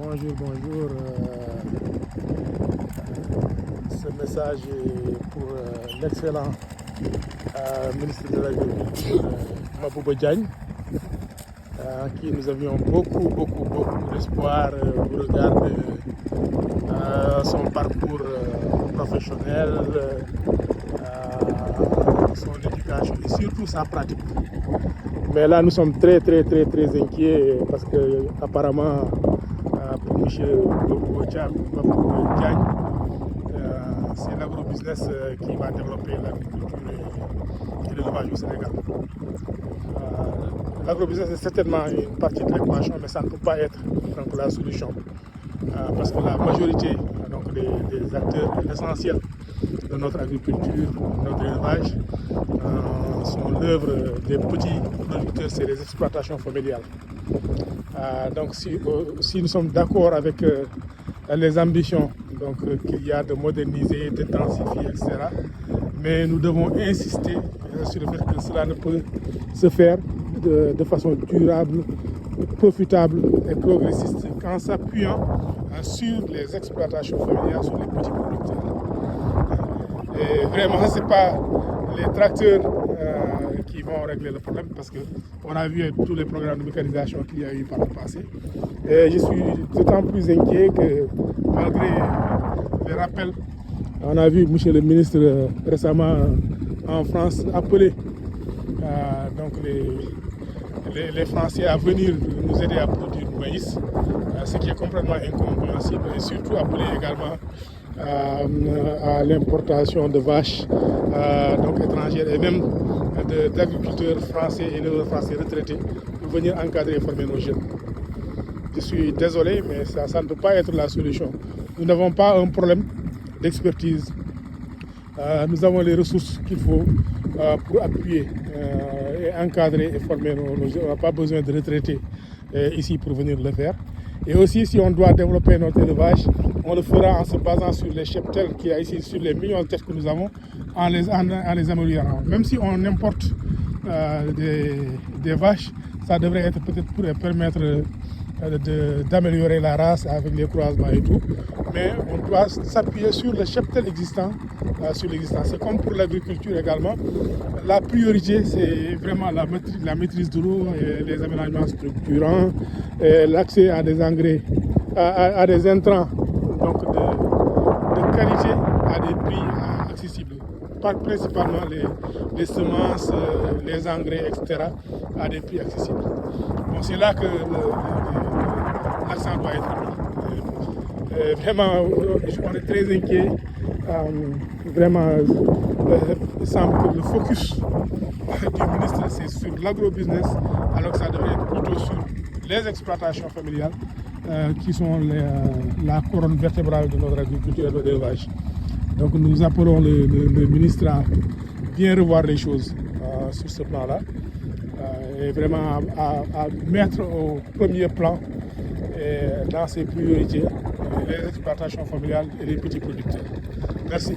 Bonjour, bonjour. Ce message est pour l'excellent ministre de l'Agriculture, Mabouba Diagne, en qui nous avions beaucoup d'espoir au regard de son parcours professionnel, son éducation et surtout sa pratique. Mais là, nous sommes très inquiets parce que apparemment, pour M. Mabouba Diagne, c'est l'agrobusiness qui va développer l'agriculture et l'élevage au Sénégal. L'agrobusiness est certainement une partie de l'équation, mais ça ne peut pas être donc, la solution. Parce que la majorité donc, des acteurs, l'essentiel de notre agriculture, de notre élevage, sont l'œuvre des petits producteurs, c'est les exploitations familiales. Donc si nous sommes d'accord avec les ambitions qu'il y a de moderniser, d'intensifier, etc., mais nous devons insister sur le fait que cela ne peut se faire de façon durable, profitable et progressiste qu'en s'appuyant sur les exploitations familiales, sur les petits producteurs. Et vraiment, ce n'est pas les tracteurs qui vont régler le problème parce qu'on a vu tous les programmes de mécanisation qu'il y a eu par le passé. Et je suis d'autant plus inquiet que malgré les rappels, on a vu M. le ministre récemment en France appeler donc les Français à venir nous aider à produire du maïs, ce qui est complètement incompréhensible, et surtout appeler également à l'importation de vaches donc étrangères et même d'agriculteurs français et de français retraités pour venir encadrer et former nos jeunes. Je suis désolé, mais ça ne peut pas être la solution. Nous n'avons pas un problème d'expertise. Nous avons les ressources qu'il faut pour appuyer et encadrer et former nos jeunes. On n'a pas besoin de retraités ici pour venir le faire. Et aussi, si on doit développer notre élevage, on le fera en se basant sur les cheptels qu'il y a ici, sur les millions de têtes que nous avons, en les améliorant. Même si on importe des vaches, ça devrait être peut-être pour permettre d'améliorer la race avec les croisements et tout. Mais on doit s'appuyer sur le cheptel existant, sur l'existant. C'est comme pour l'agriculture également. La priorité, c'est vraiment la maîtrise de l'eau, les aménagements structurants, l'accès à des engrais, à des intrants donc de qualité à des prix accessibles. Principalement les semences, les engrais, etc., à des prix accessibles. Bon, c'est là que l'accent doit être mis. Vraiment, on est très inquiet. Vraiment, il semble que le focus du ministre, c'est sur l'agrobusiness, alors que ça devrait être plutôt sur les exploitations familiales, qui sont la colonne vertébrale de notre agriculture et de notre élevage. Donc nous appelons le ministre à bien revoir les choses sur ce plan-là et vraiment à mettre au premier plan dans ses priorités les exploitations familiales et les petits producteurs. Merci.